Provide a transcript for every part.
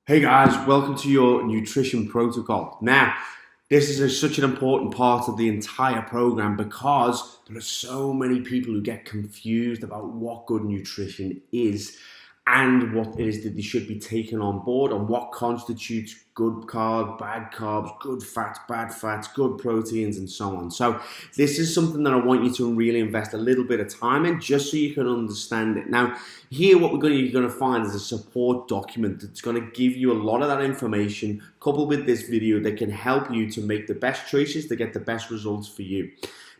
Hey guys, welcome to your nutrition protocol. Now, this is such an important part of the entire program because there are so many people who get confused about what good nutrition is and what it is that they should be taking on board and what constitutes good carbs, good fats, bad fats, good proteins, and so on. So this is something that I want you to really invest a little bit of time in just so you can understand it. Now, here what you're going to find is a support document that's going to give you a lot of that information coupled with this video that can help you to make the best choices to get the best results for you.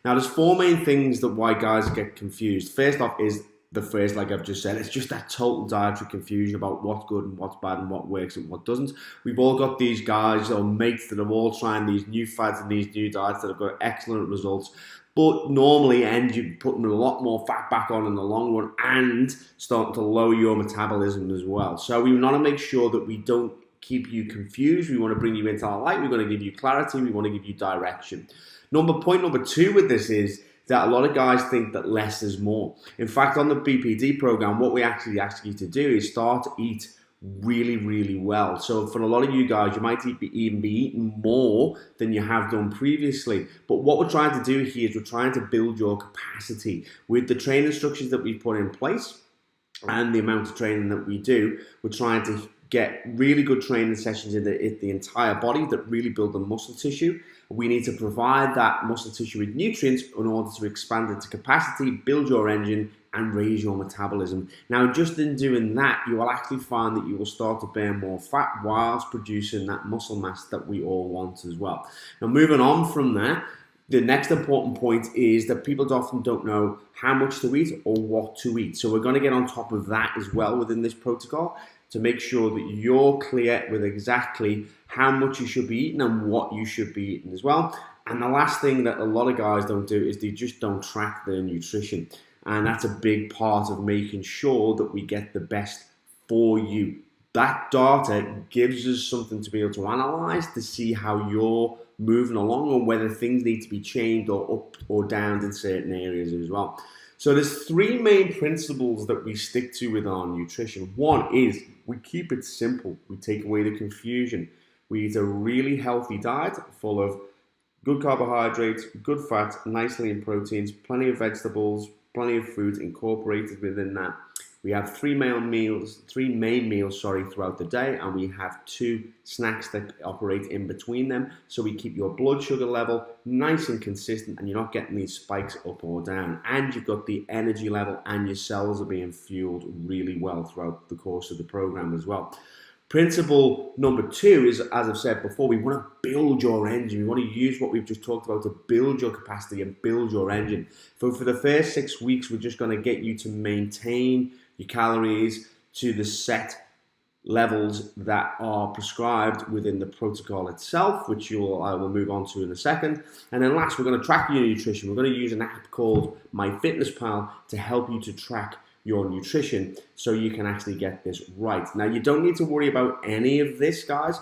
Now, there's four main things that why guys get confused. First off is the first, like I've just said, it's just that total dietary confusion about what's good and what's bad and what works and what doesn't. We've all got these guys or mates that are all trying these new fads and these new diets that have got excellent results, but normally end you putting a lot more fat back on in the long run and starting to lower your metabolism as well. So we want to make sure that we don't keep you confused. We want to bring you into our light. We want to give you clarity. We want to give you direction. Point number two with this is that a lot of guys think that less is more. In fact, on the BPD program, what we actually ask you to do is start to eat really, really well. So for a lot of you guys, you might even be eating more than you have done previously. But what we're trying to do here is we're trying to build your capacity with the training structures that we put in place and the amount of training that we do. We're trying to get really good training sessions in the entire body that really build the muscle tissue. We need to provide that muscle tissue with nutrients in order to expand its capacity, build your engine, and raise your metabolism. Now, just in doing that, you will actually find that you will start to burn more fat whilst producing that muscle mass that we all want as well. Now, moving on from there, the next important point is that people often don't know how much to eat or what to eat. So we're going to get on top of that as well within this protocol to make sure that you're clear with exactly how much you should be eating and what you should be eating as well. And the last thing that a lot of guys don't do is they just don't track their nutrition. And that's a big part of making sure that we get the best for you. That data gives us something to be able to analyze to see how you're moving along and whether things need to be changed or up or down in certain areas as well. So there's three main principles that we stick to with our nutrition. One is we keep it simple. We take away the confusion. We eat a really healthy diet full of good carbohydrates, good fats, nice lean proteins, plenty of vegetables, plenty of fruit incorporated within that. We have three main meals throughout the day, and we have two snacks that operate in between them. So we keep your blood sugar level nice and consistent, and you're not getting these spikes up or down. And you've got the energy level, and your cells are being fueled really well throughout the course of the program as well. Principle number two is, as I've said before, we want to build your engine. We want to use what we've just talked about to build your capacity and build your engine. For the first 6 weeks, we're just going to get you to maintain your calories to the set levels that are prescribed within the protocol itself, which I will move on to in a second. And then last, we're going to track your nutrition. We're going to use an app called MyFitnessPal to help you to track your nutrition so you can actually get this right. Now, you don't need to worry about any of this, guys.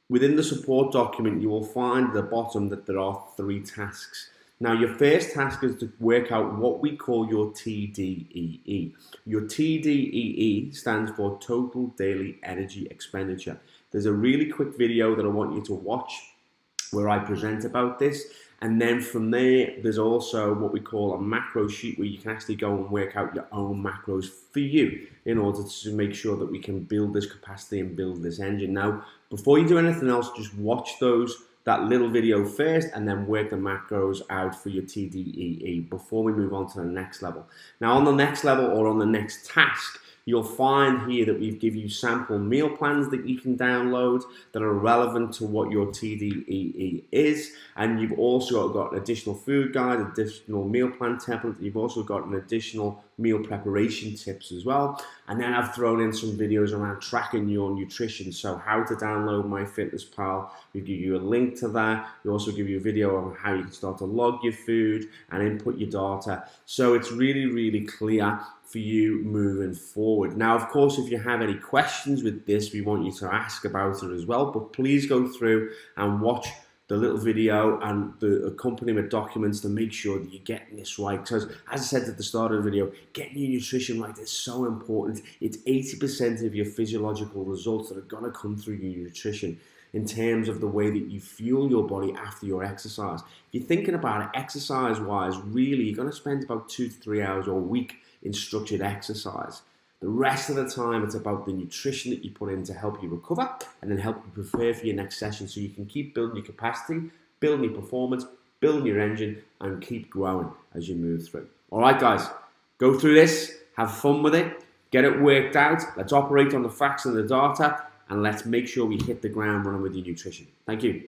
Within the support document, you will find at the bottom that there are 3 tasks. Now, your first task is to work out what we call your TDEE. Your TDEE stands for Total Daily Energy Expenditure. There's a really quick video that I want you to watch where I present about this. And then from there, there's also what we call a macro sheet where you can actually go and work out your own macros for you in order to make sure that we can build this capacity and build this engine. Now, before you do anything else, just watch that little video first and then work the macros out for your TDEE before we move on to the next level. Now, on the next level or on the next task, you'll find here that we've given you sample meal plans that you can download that are relevant to what your TDEE is. And you've also got an additional food guide, additional meal plan template. You've also got an additional meal preparation tips as well. And then I've thrown in some videos around tracking your nutrition. So how to download MyFitnessPal. We give you a link to that. We also give you a video on how you can start to log your food and input your data. So it's really, really clear for you moving forward. Now, of course, if you have any questions with this, we want you to ask about it as well, but please go through and watch the little video and the accompaniment documents to make sure that you're getting this right. Because as I said at the start of the video, getting your nutrition right is so important. It's 80% of your physiological results that are going to come through your nutrition in terms of the way that you fuel your body after your exercise. If you're thinking about it exercise-wise, really, you're going to spend about 2 to 3 hours a week in structured exercise. The rest of the time, it's about the nutrition that you put in to help you recover and then help you prepare for your next session so you can keep building your capacity, building your performance, building your engine, and keep growing as you move through. All right, guys, go through this, have fun with it, get it worked out. Let's operate on the facts and the data, and let's make sure we hit the ground running with your nutrition. Thank you.